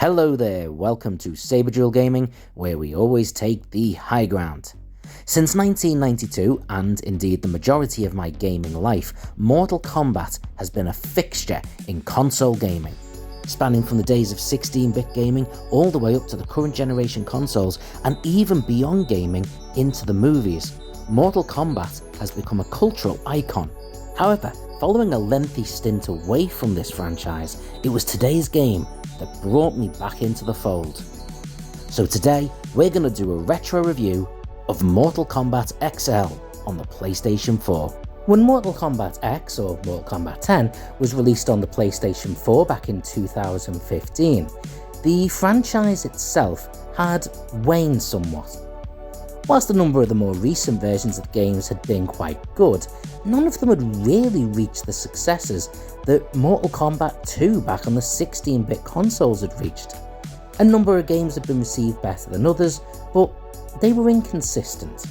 Hello there, welcome to saberduelgaming, where we always take the high ground. Since 1992, and indeed the majority of my gaming life, Mortal Kombat has been a fixture in console gaming. Spanning from the days of 16-bit gaming all the way up to the current generation consoles, and even beyond gaming into the movies, Mortal Kombat has become a cultural icon. However, following a lengthy stint away from this franchise, it was today's game that brought me back into the fold. So today, we're going to do a retro review of Mortal Kombat XL on the PlayStation 4. When Mortal Kombat X, or Mortal Kombat 10, was released on the PlayStation 4 back in 2015, the franchise itself had waned somewhat. Whilst a number of the more recent versions of games had been quite good, none of them had really reached the successes that Mortal Kombat 2 back on the 16-bit consoles had reached. A number of games had been received better than others, but they were inconsistent.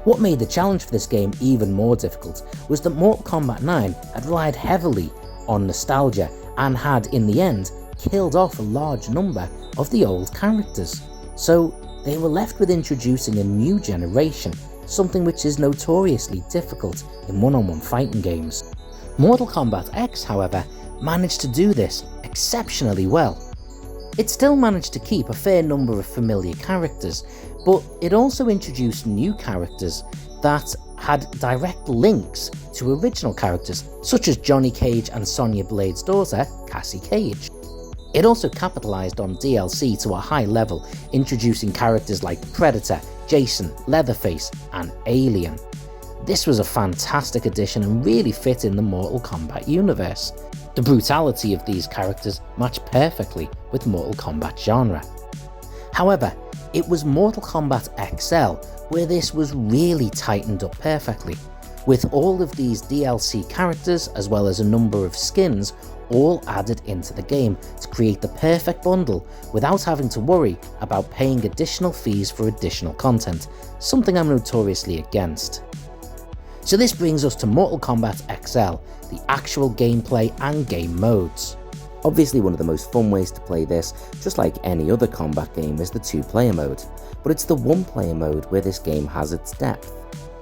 What made the challenge for this game even more difficult was that Mortal Kombat 9 had relied heavily on nostalgia and had, in the end, killed off a large number of the old characters. So they were left with introducing a new generation, something which is notoriously difficult in one-on-one fighting games. Mortal Kombat X, however, managed to do this exceptionally well. It still managed to keep a fair number of familiar characters, but it also introduced new characters that had direct links to original characters, such as Johnny Cage and Sonya Blade's daughter, Cassie Cage. It also capitalised on DLC to a high level, introducing characters like Predator, Jason, Leatherface, and Alien. This was a fantastic addition and really fit in the Mortal Kombat universe. The brutality of these characters matched perfectly with Mortal Kombat genre. However, it was Mortal Kombat XL where this was really tightened up perfectly, with all of these DLC characters as well as a number of skins all added into the game to create the perfect bundle without having to worry about paying additional fees for additional content, something I'm notoriously against. So this brings us to Mortal Kombat XL, the actual gameplay and game modes. Obviously one of the most fun ways to play this, just like any other combat game, is the 2-player mode, but it's the 1-player mode where this game has its depth.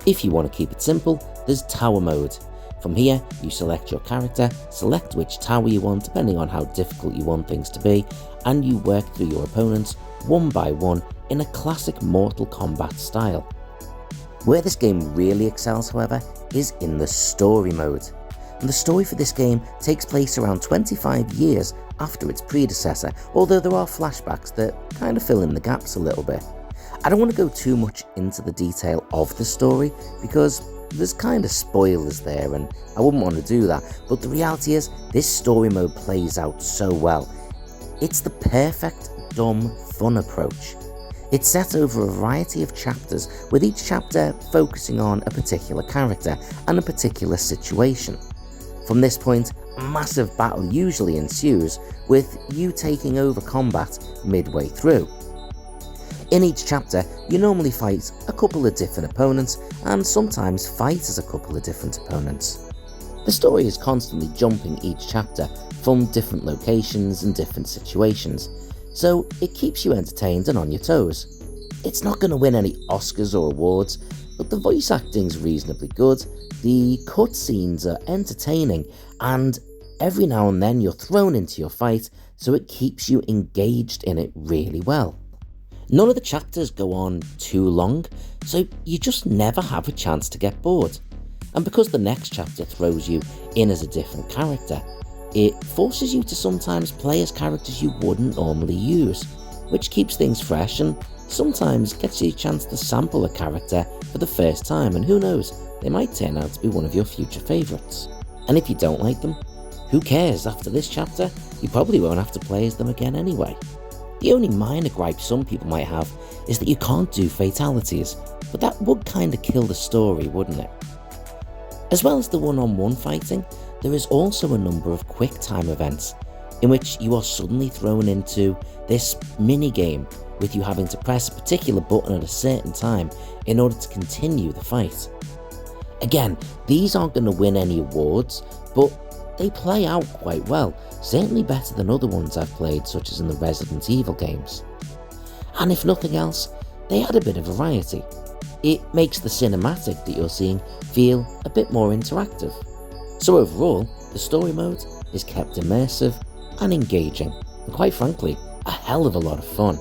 If you want to keep it simple, there's Tower mode. From here, you select your character, select which tower you want depending on how difficult you want things to be, and you work through your opponents one by one in a classic Mortal Kombat style. Where this game really excels, however, is in the story mode. And the story for this game takes place around 25 years after its predecessor, although there are flashbacks that kind of fill in the gaps a little bit. I don't want to go too much into the detail of the story because there's kind of spoilers there and I wouldn't want to do that, but the reality is this story mode plays out so well. It's the perfect dumb fun approach. It's set over a variety of chapters, with each chapter focusing on a particular character and a particular situation. From this point, a massive battle usually ensues, with you taking over combat midway through. In each chapter, you normally fight a couple of different opponents and sometimes fight as a couple of different opponents. The story is constantly jumping each chapter from different locations and different situations, so it keeps you entertained and on your toes. It's not going to win any Oscars or awards, but the voice acting's reasonably good, the cutscenes are entertaining, and every now and then you're thrown into your fight, so it keeps you engaged in it really well. None of the chapters go on too long, so you just never have a chance to get bored. And because the next chapter throws you in as a different character, it forces you to sometimes play as characters you wouldn't normally use, which keeps things fresh and sometimes gets you a chance to sample a character for the first time, and who knows, they might turn out to be one of your future favourites. And if you don't like them, who cares? After this chapter, you probably won't have to play as them again anyway. The only minor gripe some people might have is that you can't do fatalities, but that would kinda kill the story, wouldn't it? As well as the one-on-one fighting, there is also a number of quick time events in which you are suddenly thrown into this mini-game with you having to press a particular button at a certain time in order to continue the fight. Again, these aren't going to win any awards, but they play out quite well, certainly better than other ones I've played, such as in the Resident Evil games. And if nothing else, they add a bit of variety. It makes the cinematic that you're seeing feel a bit more interactive. So overall, the story mode is kept immersive and engaging, and quite frankly, a hell of a lot of fun.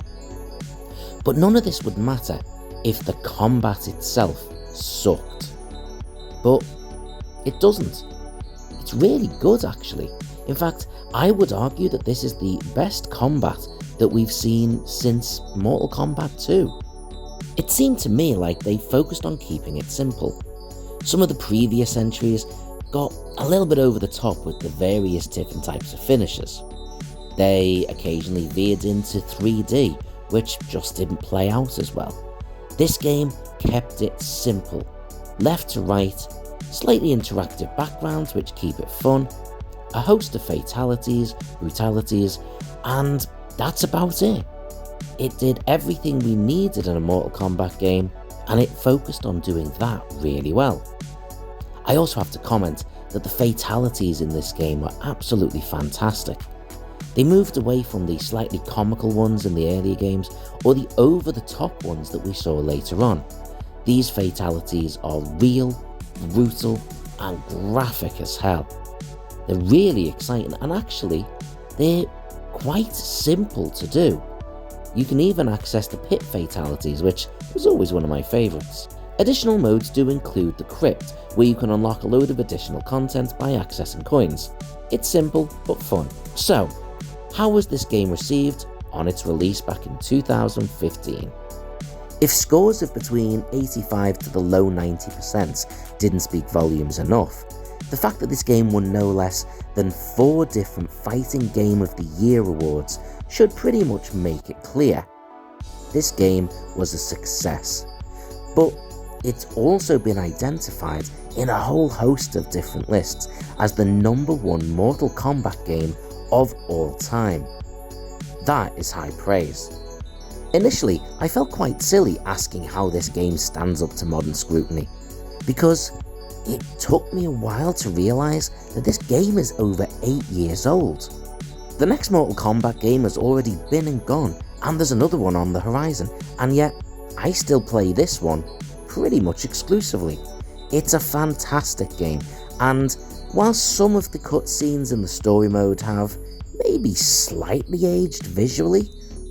But none of this would matter if the combat itself sucked. But it doesn't. It's really good actually. In fact, I would argue that this is the best combat that we've seen since Mortal Kombat 2. It seemed to me like they focused on keeping it simple. Some of the previous entries got a little bit over the top with the various different types of finishes. They occasionally veered into 3D, which just didn't play out as well. This game kept it simple. Left to right, slightly interactive backgrounds which keep it fun, a host of fatalities, brutalities, and that's about it. It did everything we needed in a Mortal Kombat game, and it focused on doing that really well. I also have to comment that the fatalities in this game were absolutely fantastic. They moved away from the slightly comical ones in the earlier games, or the over-the-top ones that we saw later on. These fatalities are real, brutal, and graphic as hell. They're really exciting, and actually, they're quite simple to do. You can even access the pit fatalities, which was always one of my favourites. Additional modes do include the Crypt, where you can unlock a load of additional content by accessing coins. It's simple, but fun. So, how was this game received on its release back in 2015? If scores of between 85 to the low 90% didn't speak volumes enough, the fact that this game won no less than 4 different Fighting Game of the Year awards should pretty much make it clear. This game was a success, but it's also been identified in a whole host of different lists as the #1 Mortal Kombat game of all time. That is high praise. Initially, I felt quite silly asking how this game stands up to modern scrutiny, because it took me a while to realise that this game is over 8 years old. The next Mortal Kombat game has already been and gone, and there's another one on the horizon, and yet I still play this one pretty much exclusively. It's a fantastic game, and while some of the cutscenes in the story mode have maybe slightly aged visually,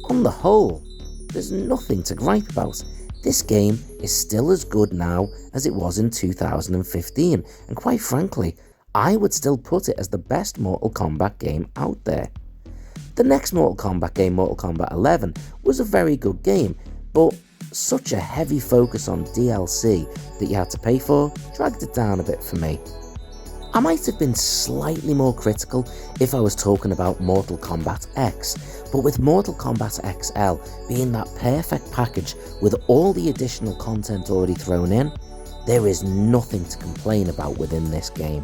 on the whole, there's nothing to gripe about. This game is still as good now as it was in 2015, and quite frankly, I would still put it as the best Mortal Kombat game out there. The next Mortal Kombat game, Mortal Kombat 11, was a very good game, but such a heavy focus on DLC that you had to pay for dragged it down a bit for me. I might have been slightly more critical if I was talking about Mortal Kombat X, but with Mortal Kombat XL being that perfect package with all the additional content already thrown in, there is nothing to complain about within this game.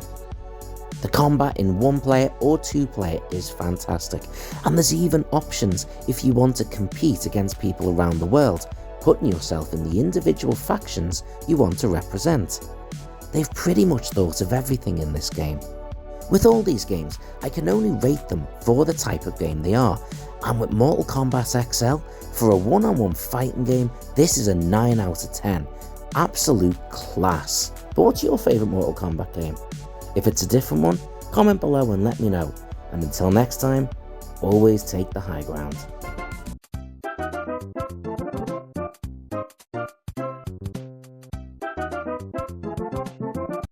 The combat in 1-player or 2-player is fantastic, and there's even options if you want to compete against people around the world, putting yourself in the individual factions you want to represent. They've pretty much thought of everything in this game. With all these games, I can only rate them for the type of game they are, and with Mortal Kombat XL, for a one-on-one fighting game, this is a 9 out of 10. Absolute class. But what's your favourite Mortal Kombat game? If it's a different one, comment below and let me know. And until next time, always take the high ground.